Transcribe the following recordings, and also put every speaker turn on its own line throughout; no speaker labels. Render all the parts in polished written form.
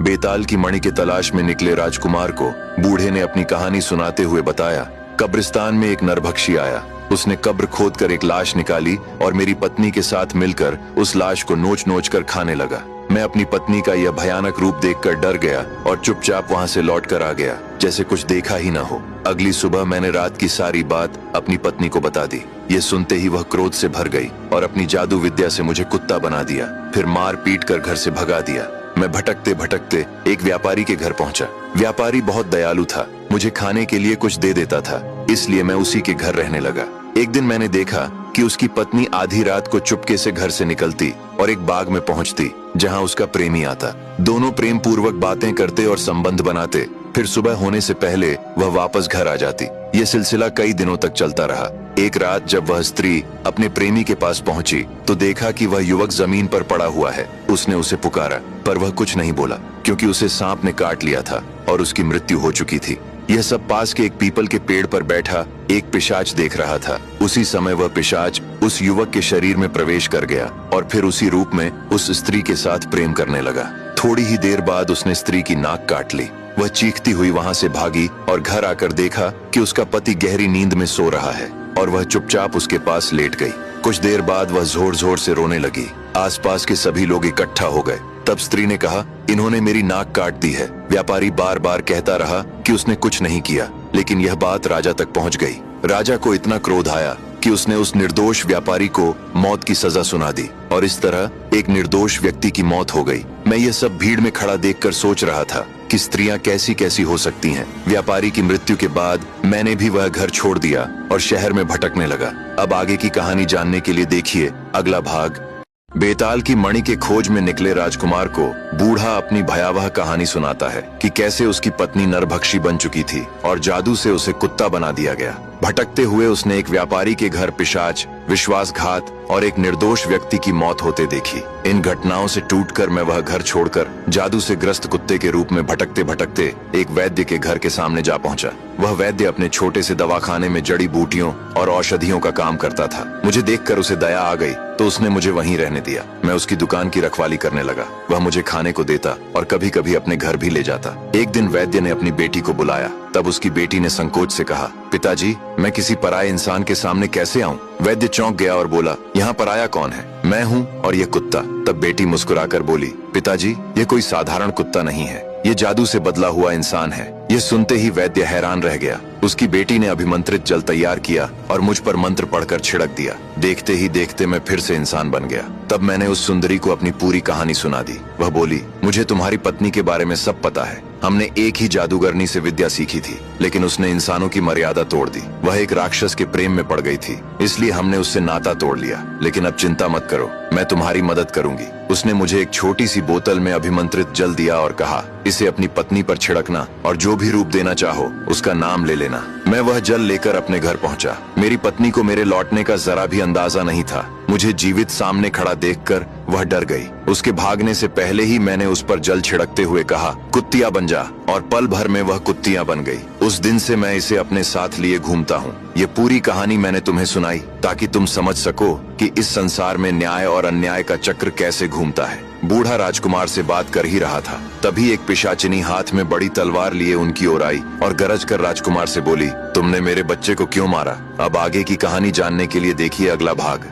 बेताल की मणि की तलाश में निकले राजकुमार को बूढ़े ने अपनी कहानी सुनाते हुए बताया, कब्रिस्तान में एक नरभक्षी आया। उसने कब्र खोदकर एक लाश निकाली और मेरी पत्नी के साथ मिलकर उस लाश को नोच नोच कर खाने लगा। मैं अपनी पत्नी का यह भयानक रूप देखकर डर गया और चुपचाप वहां से लौट कर आ गया, जैसे कुछ देखा ही ना हो। अगली सुबह मैंने रात की सारी बात अपनी पत्नी को बता दी। ये सुनते ही वह क्रोध से भर गई और अपनी जादू विद्या से मुझे कुत्ता बना दिया, फिर मार पीट कर घर से भगा दिया। मैं भटकते भटकते एक व्यापारी के घर पहुंचा। व्यापारी बहुत दयालु था, मुझे खाने के लिए कुछ दे देता था, इसलिए मैं उसी के घर रहने लगा। एक दिन मैंने देखा कि उसकी पत्नी आधी रात को चुपके से घर से निकलती और एक बाग में पहुंचती जहां उसका प्रेमी आता। दोनों प्रेम पूर्वक बातें करते और संबंध बनाते, फिर सुबह होने से पहले वह वापस घर आ जाती। यह सिलसिला कई दिनों तक चलता रहा। एक रात जब वह स्त्री अपने प्रेमी के पास पहुंची तो देखा कि वह युवक जमीन पर पड़ा हुआ है। उसने उसे पुकारा पर वह कुछ नहीं बोला, क्योंकि उसे सांप ने काट लिया था और उसकी मृत्यु हो चुकी थी। यह सब पास के एक पीपल के पेड़ पर बैठा एक पिशाच देख रहा था। उसी समय वह पिशाच उस युवक के शरीर में प्रवेश कर गया और फिर उसी रूप में उस स्त्री के साथ प्रेम करने लगा। थोड़ी ही देर बाद उसने स्त्री की नाक काट ली। वह चीखती हुई वहां से भागी और घर आकर देखा कि उसका पति गहरी नींद में सो रहा है और वह चुपचाप उसके पास लेट गई। कुछ देर बाद वह जोर जोर से रोने लगी। आसपास के सभी लोग इकट्ठा हो गए। तब स्त्री ने कहा, इन्होंने मेरी नाक काट दी है। व्यापारी बार बार कहता रहा कि उसने कुछ नहीं किया, लेकिन यह बात राजा तक पहुंच गई। राजा को इतना क्रोध आया कि उसने उस निर्दोष व्यापारी को मौत की सजा सुना दी और इस तरह एक निर्दोष व्यक्ति की मौत हो गई। मैं ये सब भीड़ में खड़ा देखकर सोच रहा था कि स्त्रियां कैसी कैसी हो सकती हैं। व्यापारी की मृत्यु के बाद मैंने भी वह घर छोड़ दिया और शहर में भटकने लगा। अब आगे की कहानी जानने के लिए देखिए अगला भाग। बेताल की मणि के खोज में निकले राजकुमार को बूढ़ा अपनी भयावह कहानी सुनाता है कि कैसे उसकी पत्नी नरभक्षी बन चुकी थी और जादू से उसे कुत्ता बना दिया गया। भटकते हुए उसने एक व्यापारी के घर पिशाच, विश्वासघात और एक निर्दोष व्यक्ति की मौत होते देखी। इन घटनाओं से टूटकर मैं वह घर छोड़कर जादू से ग्रस्त कुत्ते के रूप में भटकते भटकते एक वैद्य के घर के सामने जा पहुंचा। वह वैद्य अपने छोटे से दवाखाने में जड़ी बूटियों और औषधियों का काम करता था। मुझे देखकर उसे दया आ गई तो उसने मुझे वहीं रहने दिया। मैं उसकी दुकान की रखवाली करने लगा। वह मुझे खाने को देता और कभी कभी अपने घर भी ले जाता। एक दिन वैद्य ने अपनी बेटी को बुलाया। तब उसकी बेटी ने संकोच से कहा, पिताजी, मैं किसी पराये इंसान के सामने कैसे आऊं? वैद्य चौंक गया और बोला, यहाँ पराया कौन है? मैं हूँ और ये कुत्ता। तब बेटी मुस्कुराकर बोली, पिताजी, ये कोई साधारण कुत्ता नहीं है, ये जादू से बदला हुआ इंसान है। ये सुनते ही वैद्य हैरान रह गया। उसकी बेटी ने अभिमंत्रित जल तैयार किया और मुझ पर मंत्र पढ़कर छिड़क दिया। देखते ही देखते मैं फिर से इंसान बन गया। तब मैंने उस सुंदरी को अपनी पूरी कहानी सुना दी। वह बोली, मुझे तुम्हारी पत्नी के बारे में सब पता है। हमने एक ही जादूगरनी से विद्या सीखी थी, लेकिन उसने इंसानों की मर्यादा तोड़ दी। वह एक राक्षस के प्रेम में पड़ गई थी, इसलिए हमने उससे नाता तोड़ लिया। लेकिन अब चिंता मत करो, मैं तुम्हारी मदद करूंगी। उसने मुझे एक छोटी सी बोतल में अभिमंत्रित जल दिया और कहा, इसे अपनी पत्नी पर छिड़कना और जो भी रूप देना चाहो उसका नाम ले लेना। मैं वह जल लेकर अपने घर पहुंचा। मेरी पत्नी को मेरे लौटने का जरा भी अंदाजा नहीं था। मुझे जीवित सामने खड़ा देखकर वह डर गई। उसके भागने से पहले ही मैंने उस पर जल छिड़कते हुए कहा, कुत्तिया बन जा, और पल भर में वह कुत्तिया बन गई। उस दिन से मैं इसे अपने साथ लिए घूमता हूँ। ये पूरी कहानी मैंने तुम्हें सुनाई ताकि तुम समझ सको कि इस संसार में न्याय और अन्याय का चक्र कैसे घूमता है। बूढ़ा राजकुमार से बात कर ही रहा था, तभी एक पिशाचिनी हाथ में बड़ी तलवार लिए उनकी ओर आई और गरज कर राजकुमार से बोली, तुमने मेरे बच्चे को क्यों मारा? अब आगे की कहानी जानने के लिए देखिए अगला भाग।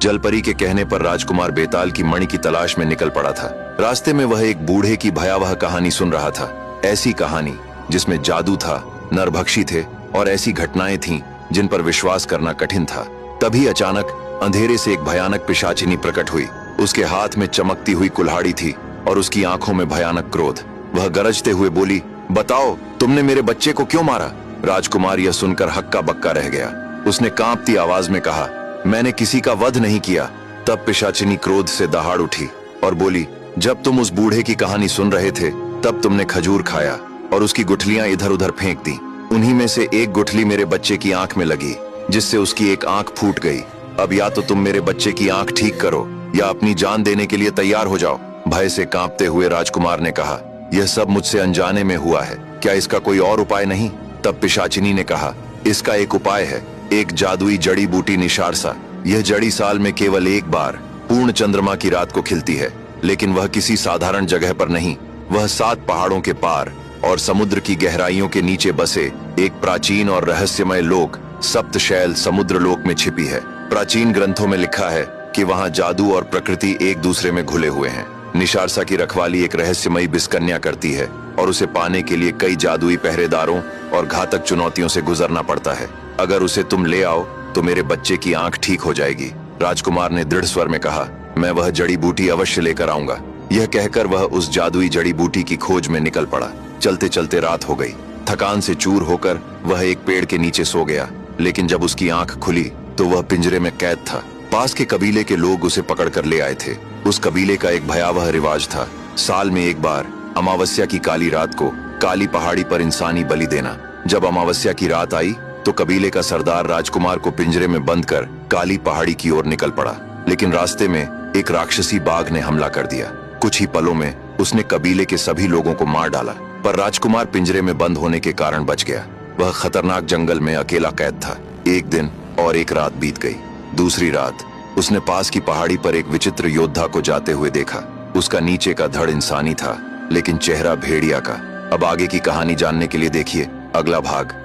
जलपरी के कहने पर राजकुमार बेताल की मणि की तलाश में निकल पड़ा था। रास्ते में वह एक बूढ़े की भयावह कहानी सुन रहा था। ऐसी कहानी जिसमें जादू था, नरभक्षी थे और ऐसी घटनाएं थीं जिन पर विश्वास करना कठिन था। तभी अचानक अंधेरे से एक भयानक पिशाचिनी प्रकट हुई। उसके हाथ में चमकती हुई कुल्हाड़ी थी और उसकी आंखों में भयानक क्रोध। वह गरजते हुए बोली, बताओ, तुमने मेरे बच्चे को क्यों मारा? राजकुमार यह सुनकर हक्का बक्का रह गया। उसने कांपती आवाज में कहा, मैंने किसी का वध नहीं किया। तब पिशाचिनी क्रोध से दहाड़ उठी और बोली, जब तुम उस बूढ़े की कहानी सुन रहे थे तब तुमने खजूर खाया और उसकी गुठलियां इधर उधर फेंक दी। उन्हीं में से एक गुठली मेरे बच्चे की आंख में लगी, जिससे उसकी एक आंख फूट गई। अब या तो तुम मेरे बच्चे की आंख ठीक करो या अपनी जान देने के लिए तैयार हो जाओ। भय से कांपते हुए राजकुमार ने कहा, यह सब मुझसे अनजाने में हुआ है, क्या इसका कोई और उपाय नहीं? तब पिशाचिनी ने कहा, इसका एक उपाय है, एक जादुई जड़ी बूटी निशारसा। यह जड़ी साल में केवल एक बार पूर्ण चंद्रमा की रात को खिलती है, लेकिन वह किसी साधारण जगह पर नहीं, वह 7 पहाड़ों के पार और समुद्र की गहराइयों के नीचे बसे एक प्राचीन और रहस्यमय लोक सप्तशैल समुद्र लोक में छिपी है। प्राचीन ग्रंथों में लिखा है कि वहाँ जादू और प्रकृति एक दूसरे में घुले हुए हैं। निशारसा की रखवाली एक रहस्यमयी बिस्कन्या करती है और उसे पाने के लिए कई जादुई पहरेदारों और घातक चुनौतियों से गुजरना पड़ता है। अगर उसे तुम ले आओ तो मेरे बच्चे की आंख ठीक हो जाएगी। राजकुमार ने दृढ़ स्वर में कहा, मैं वह जड़ी बूटी अवश्य लेकर आऊंगा। यह कहकर वह उस जादुई जड़ी बूटी की खोज में निकल पड़ा। चलते चलते रात हो गई। थकान से चूर होकर वह एक पेड़ के नीचे सो गया, लेकिन जब उसकी आंख खुली तो वह पिंजरे में कैद था। पास के कबीले के लोग उसे पकड़कर ले आए थे। उस कबीले का एक भयावह रिवाज था, साल में एक बार अमावस्या की काली रात को काली पहाड़ी पर इंसानी बलि देना। जब अमावस्या की रात आई तो कबीले का सरदार राजकुमार को पिंजरे में बंद कर काली पहाड़ी की ओर निकल पड़ा, लेकिन रास्ते में एक राक्षसी बाघ ने हमला कर दिया। कुछ ही पलों में उसने कबीले के सभी लोगों को मार डाला, पर राजकुमार पिंजरे में बंद होने के कारण बच गया। वह खतरनाक जंगल में अकेला कैद था। एक दिन और एक रात बीत गई। दूसरी रात उसने पास की पहाड़ी पर एक विचित्र योद्धा को जाते हुए देखा। उसका नीचे का धड़ इंसानी था, लेकिन चेहरा भेड़िया का। अब आगे की कहानी जानने के लिए देखिए अगला भाग।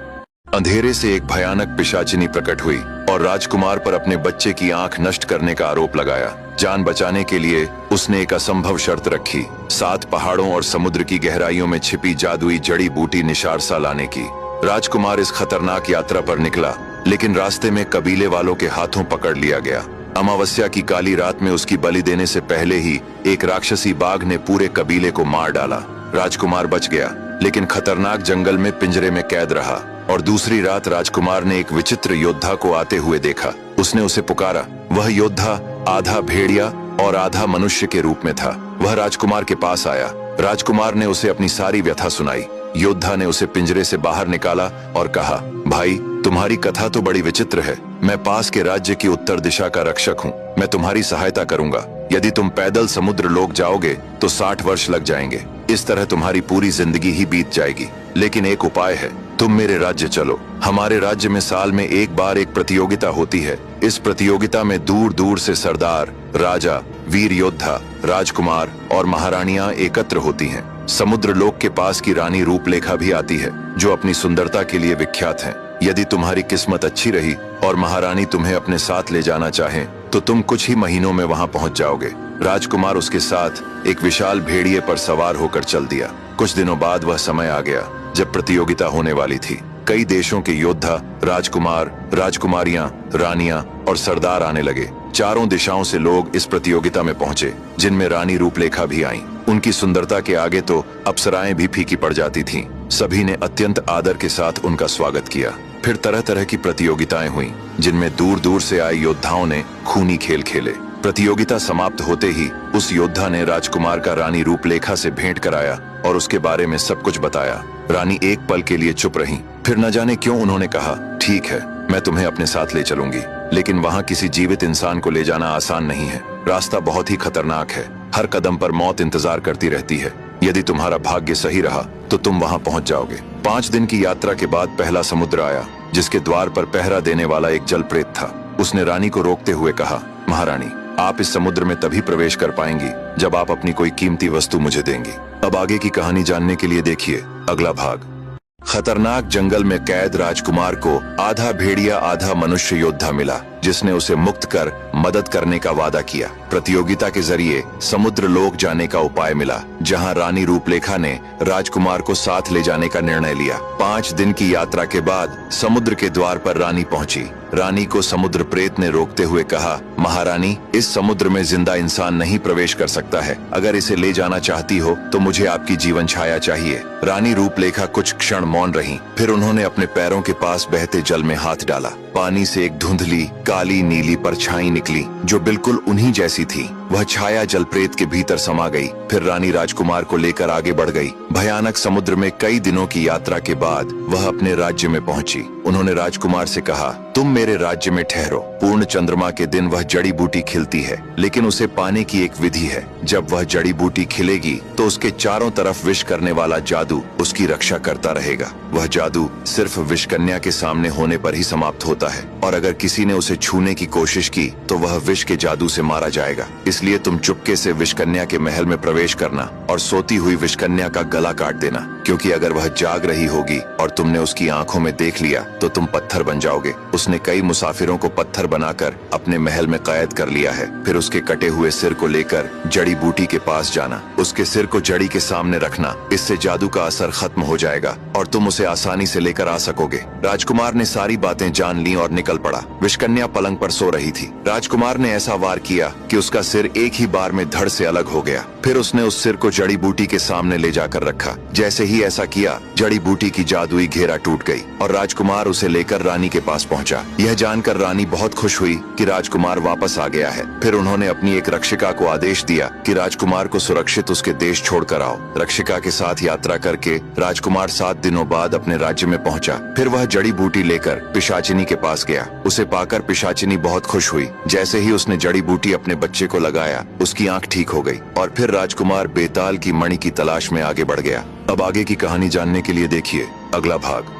अंधेरे से एक भयानक पिशाचिनी प्रकट हुई और राजकुमार पर अपने बच्चे की आंख नष्ट करने का आरोप लगाया। जान बचाने के लिए उसने एक असंभव शर्त रखी, 7 पहाड़ों और समुद्र की गहराइयों में छिपी जादुई जड़ी बूटी निशारसा लाने की। राजकुमार इस खतरनाक यात्रा पर निकला, लेकिन रास्ते में कबीले वालों के हाथों पकड़ लिया गया। अमावस्या की काली रात में उसकी बलि देने से पहले ही एक राक्षसी बाघ ने पूरे कबीले को मार डाला। राजकुमार बच गया, लेकिन खतरनाक जंगल में पिंजरे में कैद रहा। और दूसरी रात राजकुमार ने एक विचित्र योद्धा को आते हुए देखा। उसने उसे पुकारा। वह योद्धा आधा भेड़िया और आधा मनुष्य के रूप में था। वह राजकुमार के पास आया। राजकुमार ने उसे अपनी सारी व्यथा सुनाई। योद्धा ने उसे पिंजरे से बाहर निकाला और कहा, भाई तुम्हारी कथा तो बड़ी विचित्र है। मैं पास के राज्य की उत्तर दिशा का रक्षक हूँ। मैं तुम्हारी सहायता करूंगा। यदि तुम पैदल समुद्र लोक जाओगे तो 60 वर्ष लग जाएंगे। इस तरह तुम्हारी पूरी जिंदगी ही बीत जाएगी। लेकिन एक उपाय है, तुम मेरे राज्य चलो। हमारे राज्य में साल में एक बार एक प्रतियोगिता होती है। इस प्रतियोगिता में दूर दूर से सरदार, राजा, वीर योद्धा, राजकुमार और महारानियां एकत्र होती हैं। समुद्र लोक के पास की रानी रूपलेखा भी आती है, जो अपनी सुंदरता के लिए विख्यात है। यदि तुम्हारी किस्मत अच्छी रही और महारानी तुम्हें अपने साथ ले जाना चाहे तो तुम कुछ ही महीनों में वहां पहुंच जाओगे। राजकुमार उसके साथ एक विशाल भेड़िए पर सवार होकर चल दिया। कुछ दिनों बाद वह समय आ गया जब प्रतियोगिता होने वाली थी। कई देशों के योद्धा, राजकुमार, राजकुमारियां, रानियां और सरदार आने लगे। चारों दिशाओं से लोग इस प्रतियोगिता में पहुंचे, जिनमें रानी रूपलेखा भी आईं। उनकी सुंदरता के आगे तो अप्सराएं भी फीकी पड़ जाती थीं। सभी ने अत्यंत आदर के साथ उनका स्वागत किया। फिर तरह तरह की प्रतियोगिताएं हुईं, जिनमें दूर दूर से आए योद्धाओं ने खूनी खेल खेले। प्रतियोगिता समाप्त होते ही उस योद्धा ने राजकुमार का रानी रूपलेखा से भेंट कराया और उसके बारे में सब कुछ बताया। रानी एक पल के लिए चुप रही, फिर न जाने क्यों उन्होंने कहा, ठीक है, मैं तुम्हें अपने साथ ले चलूंगी, लेकिन वहाँ किसी जीवित इंसान को ले जाना आसान नहीं है। रास्ता बहुत ही खतरनाक है। हर कदम पर मौत इंतजार करती रहती है। यदि तुम्हारा भाग्य सही रहा तो तुम वहाँ पहुँच जाओगे। 5 दिन की यात्रा के बाद पहला समुद्र आया, जिसके द्वार पर पहरा देने वाला एक जल प्रेत था। उसने रानी को रोकते हुए कहा, महारानी, आप इस समुद्र में तभी प्रवेश कर पाएंगी जब आप अपनी कोई कीमती वस्तु मुझे देंगी। अब आगे की कहानी जानने के लिए देखिए अगला भाग। खतरनाक जंगल में कैद राजकुमार को आधा भेड़िया आधा मनुष्य योद्धा मिला, जिसने उसे मुक्त कर मदद करने का वादा किया। प्रतियोगिता के जरिए समुद्र लोक जाने का उपाय मिला, जहां रानी रूपलेखा ने राजकुमार को साथ ले जाने का निर्णय लिया। 5 दिन की यात्रा के बाद समुद्र के द्वार पर रानी पहुंची। रानी को समुद्र प्रेत ने रोकते हुए कहा, महारानी, इस समुद्र में जिंदा इंसान नहीं प्रवेश कर सकता है। अगर इसे ले जाना चाहती हो तो मुझे आपकी जीवन छाया चाहिए। रानी रूपलेखा कुछ क्षण मौन रही, फिर उन्होंने अपने पैरों के पास बहते जल में हाथ डाला। पानी से एक धुंधली काली नीली परछाई निकली, जो बिल्कुल उन्हीं जैसी थी। वह छाया जलप्रेत के भीतर समा गई। फिर रानी राजकुमार को लेकर आगे बढ़ गई। भयानक समुद्र में कई दिनों की यात्रा के बाद वह अपने राज्य में पहुंची। उन्होंने राजकुमार से कहा, तुम मेरे राज्य में ठहरो। पूर्ण चंद्रमा के दिन वह जड़ी बूटी खिलती है, लेकिन उसे पाने की एक विधि है। जब वह जड़ी बूटी खिलेगी तो उसके चारों तरफ विष करने वाला जादू उसकी रक्षा करता रहेगा। वह जादू सिर्फ विषकन्या के सामने होने पर ही समाप्त होता है, और अगर किसी ने उसे छूने की कोशिश की तो वह विष के जादू से मारा जाएगा। इसलिए तुम चुपके से विषकन्या के महल में प्रवेश करना और सोती हुई विषकन्या का गला काट देना, क्योंकि अगर वह जाग रही होगी और तुमने उसकी आंखों में देख लिया तो तुम पत्थर बन जाओगे। उसने कई मुसाफिरों को पत्थर बनाकर अपने महल में कैद कर लिया है। फिर उसके कटे हुए सिर को लेकर जड़ी बूटी के पास जाना, उसके सिर को जड़ी के सामने रखना, इससे जादू का असर खत्म हो जाएगा और तुम उसे आसानी से लेकर आ सकोगे। राजकुमार ने सारी बातें जान ली और निकल पड़ा। विषकन्या पलंग पर सो रही थी। राजकुमार ने ऐसा वार किया कि उसका सिर एक ही बार में धड़ से अलग हो गया। फिर उसने उस सिर को जड़ी बूटी के सामने ले जाकर रखा। जैसे ही ऐसा किया, जड़ी बूटी की जादुई घेरा टूट गई और राजकुमार उसे लेकर रानी के पास पहुंचा। यह जानकर रानी बहुत खुश हुई कि राजकुमार वापस आ गया है। फिर उन्होंने अपनी एक रक्षिका को आदेश दिया कि राजकुमार को सुरक्षित उसके देश छोड़कर आओ। रक्षिका के साथ यात्रा करके राजकुमार 7 दिनों बाद अपने राज्य में पहुंचा। फिर वह जड़ी बूटी लेकर पिशाचिनी के पास गया। उसे पाकर पिशाचिनी बहुत खुश हुई। जैसे ही उसने जड़ी बूटी अपने बच्चे को लगाया, उसकी आंख ठीक हो गई और फिर राजकुमार बेताल की मणि की तलाश में आगे बढ़ गया। अब आगे की कहानी जानने के लिए देखिए अगला भाग।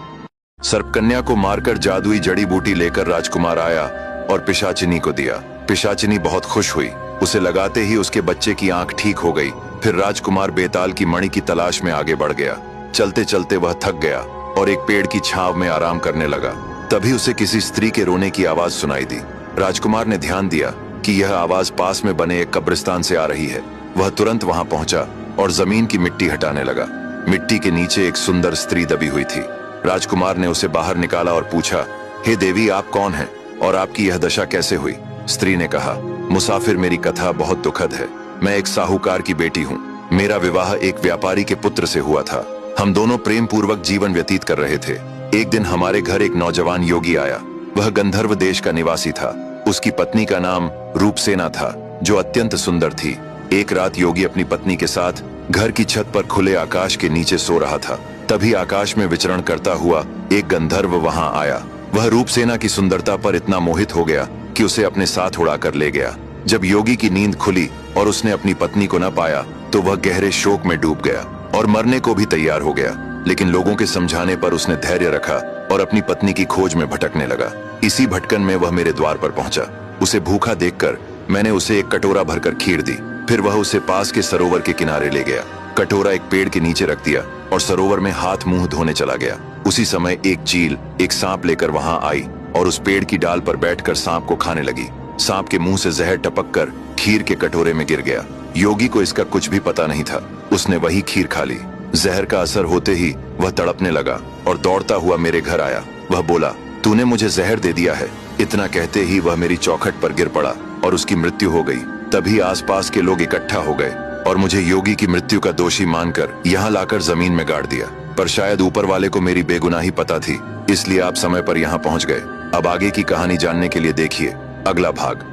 सर्पकन्या को मारकर जादुई जड़ी बूटी लेकर राजकुमार आया और पिशाचिनी को दिया। पिशाचिनी बहुत खुश हुई। उसे लगाते ही उसके बच्चे की आंख ठीक हो गई। फिर राजकुमार बेताल की मणि की तलाश में आगे बढ़ गया। चलते चलते वह थक गया और एक पेड़ की छांव में आराम करने लगा। तभी उसे किसी स्त्री के रोने की आवाज सुनाई दी। राजकुमार ने ध्यान दिया कि यह आवाज पास में बने एक कब्रिस्तान से आ रही है। वह तुरंत वहां पहुंचा और जमीन की मिट्टी हटाने लगा। मिट्टी के नीचे एक सुंदर स्त्री दबी हुई थी। राजकुमार ने उसे बाहर निकाला और पूछा, हे देवी, आप कौन हैं और आपकी यह दशा कैसे हुई? स्त्री ने कहा, मुसाफिर, मेरी कथा बहुत दुखद है। मैं एक साहूकार की बेटी हूँ। मेरा विवाह एक व्यापारी के पुत्र से हुआ था। हम दोनों प्रेम पूर्वक जीवन व्यतीत कर रहे थे। एक दिन हमारे घर एक नौजवान योगी आया। वह गंधर्व देश का निवासी था। उसकी पत्नी का नाम रूपसेना था, जो अत्यंत सुंदर थी। एक रात योगी अपनी पत्नी के साथ घर की छत पर खुले आकाश के नीचे सो रहा था। तभी आकाश में विचरण करता हुआ एक गंधर्व वहां आया। वह रूपसेना की सुंदरता पर इतना मोहित हो गया कि उसे अपने साथ उड़ाकर ले गया। जब योगी की नींद खुली और उसने अपनी पत्नी को न पाया तो वह गहरे शोक में डूब गया और मरने को भी तैयार हो गया। लेकिन लोगों के समझाने पर उसने धैर्य रखा और अपनी पत्नी की खोज में भटकने लगा। इसी भटकन में वह मेरे द्वार पर पहुंचा। उसे भूखा देखकर मैंने उसे एक कटोरा भरकर खीर दी। फिर वह उसे पास के सरोवर के किनारे ले गया। कटोरा एक पेड़ के नीचे रख दिया और सरोवर में हाथ मुंह धोने चला गया। उसी समय एक चील एक सांप लेकर वहां आई और उस पेड़ की डाल पर बैठकर सांप को खाने लगी। सांप के मुंह से जहर टपक कर खीर के कटोरे में गिर गया। योगी को इसका कुछ भी पता नहीं था। उसने वही खीर खा ली। जहर का असर होते ही वह तड़पने लगा और दौड़ता हुआ मेरे घर आया। वह बोला, तूने मुझे जहर दे दिया है। इतना कहते ही वह मेरी चौखट पर गिर पड़ा और उसकी मृत्यु हो गई। तभी आसपास के लोग इकट्ठा हो गए और मुझे योगी की मृत्यु का दोषी मानकर यहाँ लाकर जमीन में गाड़ दिया। पर शायद ऊपर वाले को मेरी बेगुनाही पता थी, इसलिए आप समय पर यहाँ पहुँच गए। अब आगे की कहानी जानने के लिए देखिए अगला भाग।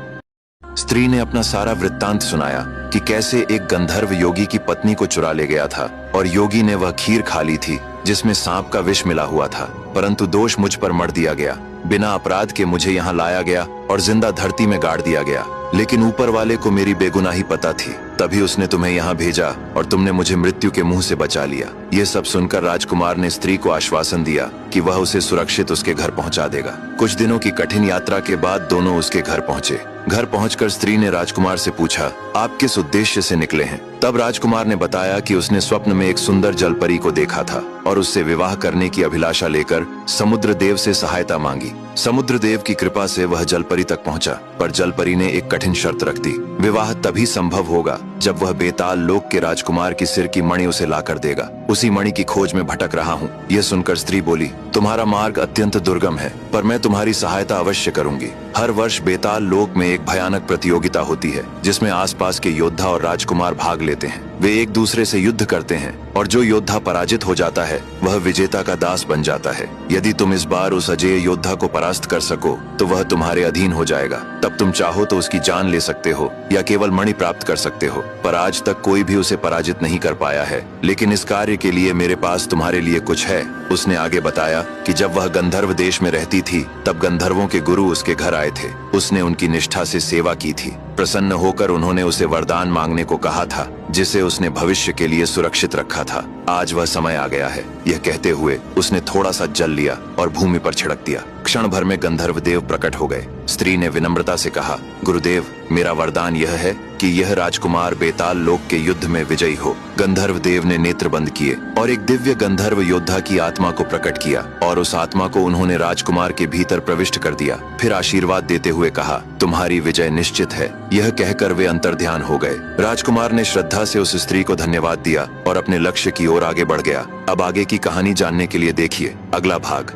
स्त्री ने अपना सारा वृत्तांत सुनाया कि कैसे एक गंधर्व योगी की पत्नी को चुरा ले गया था और योगी ने वह खीर खा ली थी जिसमें सांप का विष मिला हुआ था। परंतु दोष मुझ पर मढ़ दिया गया। बिना अपराध के मुझे यहाँ लाया गया और जिंदा धरती में गाड़ दिया गया। लेकिन ऊपर वाले को मेरी बेगुनाही पता थी, तभी उसने तुम्हें यहाँ भेजा और तुमने मुझे मृत्यु के मुंह से बचा लिया। ये सब सुनकर राजकुमार ने स्त्री को आश्वासन दिया कि वह उसे सुरक्षित उसके घर पहुँचा देगा। कुछ दिनों की कठिन यात्रा के बाद दोनों उसके घर पहुँचे। घर पहुंचकर स्त्री ने राजकुमार से पूछा, आप किस उद्देश्य से निकले हैं? तब राजकुमार ने बताया कि उसने स्वप्न में एक सुंदर जलपरी को देखा था और उससे विवाह करने की अभिलाषा लेकर समुद्र देव से सहायता मांगी। समुद्र देव की कृपा से वह जलपरी तक पहुंचा, पर जलपरी ने एक कठिन शर्त रख दी। विवाह तभी संभव होगा जब वह बेताल लोक के राजकुमार की सिर की मणि उसे लाकर देगा। उसी मणि की खोज में भटक रहा हूँ। यह सुनकर स्त्री बोली, तुम्हारा मार्ग अत्यंत दुर्गम है, पर मैं तुम्हारी सहायता अवश्य करूंगी। हर वर्ष बेताल लोक में एक भयानक प्रतियोगिता होती है जिसमें आसपास के योद्धा और राजकुमार भाग लेते हैं। वे एक दूसरे से युद्ध करते हैं और जो योद्धा पराजित हो जाता है वह विजेता का दास बन जाता है। यदि तुम इस बार उस अजेय योद्धा को परास्त कर सको तो वह तुम्हारे अधीन हो जाएगा। तब तुम चाहो तो उसकी जान ले सकते हो या केवल मणि प्राप्त कर सकते हो, पर आज तक कोई भी उसे पराजित नहीं कर पाया है। लेकिन इस कार्य के लिए मेरे पास तुम्हारे लिए कुछ है। उसने आगे बताया कि जब वह गंधर्व देश में रहती थी तब गंधर्वों के गुरु उसके घर आए थे। उसने उनकी निष्ठा से सेवा की थी। प्रसन्न होकर उन्होंने उसे वरदान मांगने को कहा था जिसे उसने भविष्य के लिए सुरक्षित रखा था। आज वह समय आ गया है। यह कहते हुए उसने थोड़ा सा जल लिया और भूमि पर छिड़क दिया। क्षण भर में गंधर्व देव प्रकट हो गए। स्त्री ने विनम्रता से कहा, गुरुदेव, मेरा वरदान यह है कि यह राजकुमार बेताल लोक के युद्ध में विजयी हो। गंधर्व देव ने नेत्र बंद किए और एक दिव्य गंधर्व योद्धा की आत्मा को प्रकट किया और उस आत्मा को उन्होंने राजकुमार के भीतर प्रविष्ट कर दिया। फिर आशीर्वाद देते हुए कहा, तुम्हारी विजय निश्चित है। यह कहकर वे अंतर्ध्यान हो गए। राजकुमार ने श्रद्धा से उस स्त्री को धन्यवाद दिया और अपने लक्ष्य की ओर आगे बढ़ गया। अब आगे की कहानी जानने के लिए देखिए अगला भाग।